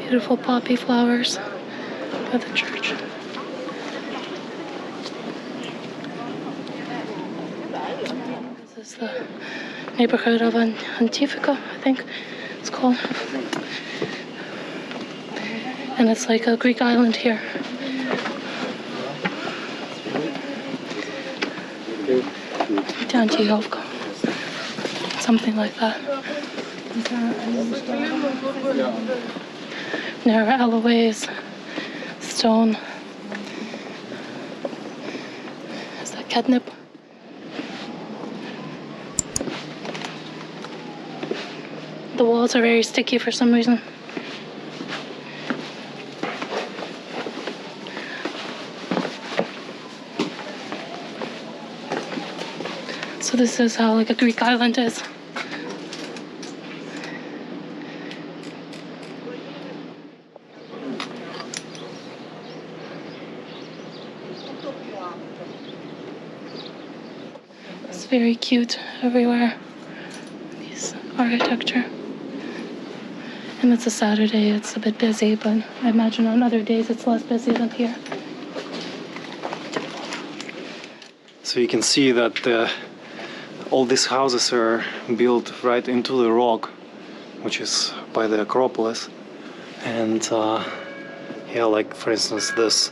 Beautiful poppy flowers by the church. This is the neighborhood of Anafiotika, I think it's called. And it's like a Greek island here. Anafiotika. Something like that. There are alleyways, stone. Is that catnip? The walls are very sticky for some reason. So this is how like a Greek island is. It's very cute everywhere, this architecture. And it's a Saturday, it's a bit busy, but I imagine on other days it's less busy than here. So you can see that all these houses are built right into the rock, which is by the Acropolis. And yeah, like for instance this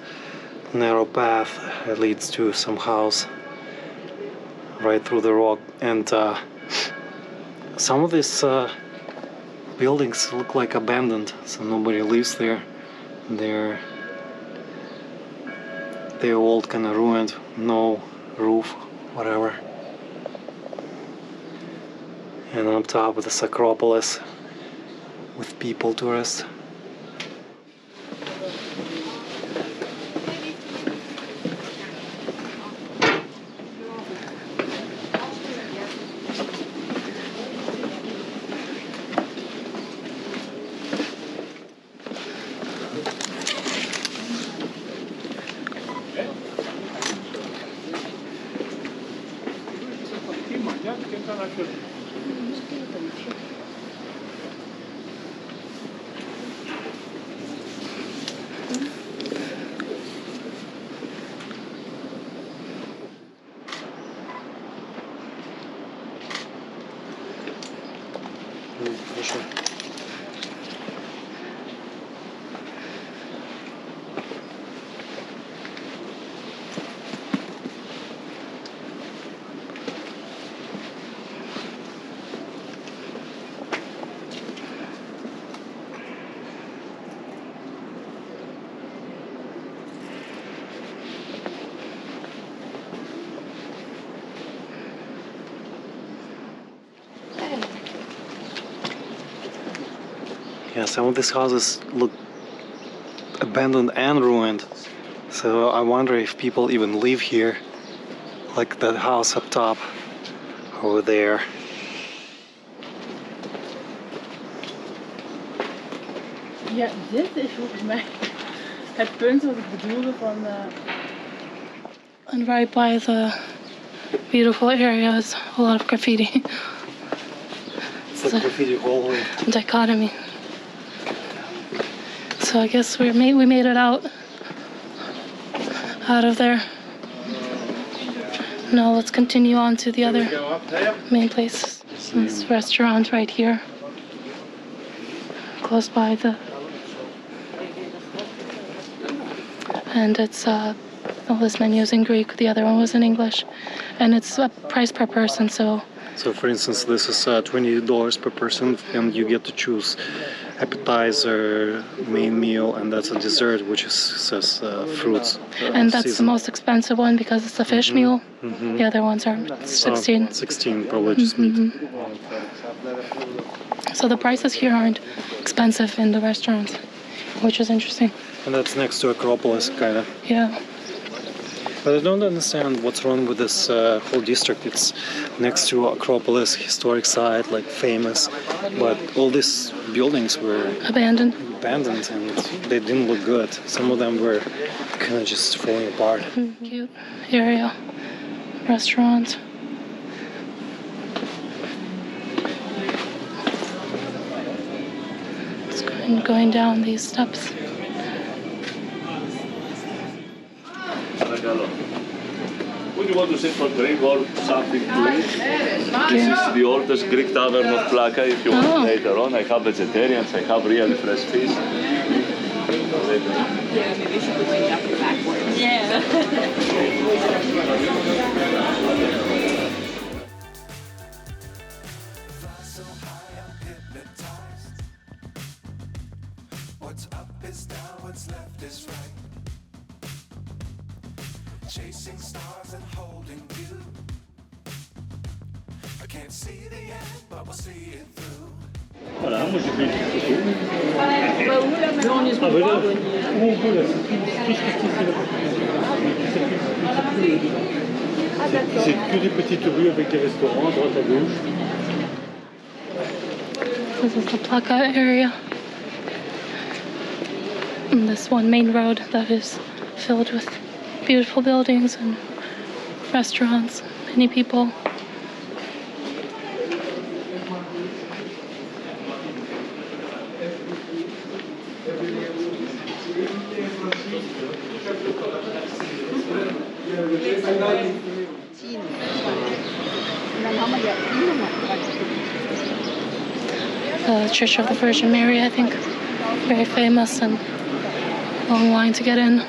narrow path leads to some house right through the rock. And some of these buildings look like abandoned, so nobody lives there. They're all kind of ruined, no roof, whatever. And on top of this Acropolis with people, tourists. Yeah, some of these houses look abandoned and ruined. So I wonder if people even live here, like that house up top over there. Ja, dit is volgens mij het punt wat ik bedoelde van... And right by the beautiful area is a lot of graffiti. It's like graffiti hallway. Dichotomy. So I guess we made it out of there. Now let's continue on to the other main place. This restaurant right here, close by the, and it's all this menu is in Greek. The other one was in English, and it's a price per person. So for instance, this is $20 per person, and you get to choose appetizer, main meal, and that's a dessert, which says fruits. And that's the most expensive one because it's a fish meal. The other ones are 16. 16, probably just meat. So the prices here aren't expensive in the restaurants, which is interesting. And that's next to Acropolis, kind of. Yeah. But I don't understand what's wrong with this whole district. It's next to Acropolis, historic site, like famous, but all these buildings were abandoned, and they didn't look good. Some of them were kind of just falling apart. Cute area, restaurants. It's and going down these steps. Would you want to sit for drink or something to eat? This is the oldest Greek tavern of Plaka. If you want later on, I have vegetarians, I have really fresh fish. Yeah, maybe we should wake up backwards. Yeah. What's up is down, what's left is right. Chasing stars and holding you. I can't see the end, but we'll see it through. Voilà, moi j'ai fait Bah, où là maintenant on est sur le pont. où on peut là, c'est tout ce qui Ah d'accord. c'est que des petites rues avec des restaurants à droite à gauche. This is the Plaka area. And this one main road that is filled with beautiful buildings and restaurants, many people. The Church of the Virgin Mary, I think, very famous and long line to get in.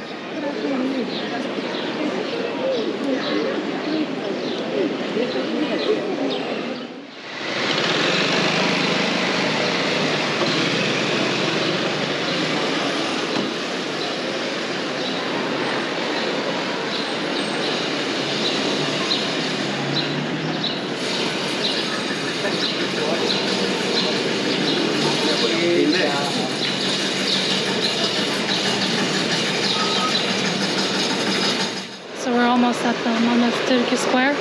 So we're almost at the Monastiraki Square.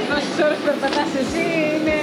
Μα σόρφ περπατάς εσύ είναι...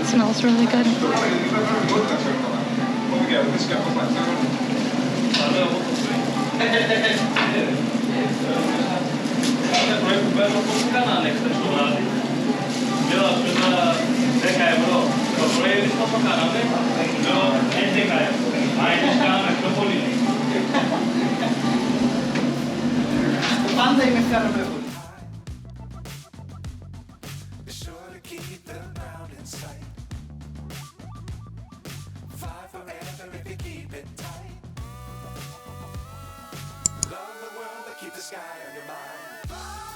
It smells really good. Πάντα είμαι φέραμε. Be sure to keep the ground in sight. Fly forever if you keep it tight. Love the world, but keep the sky on your mind.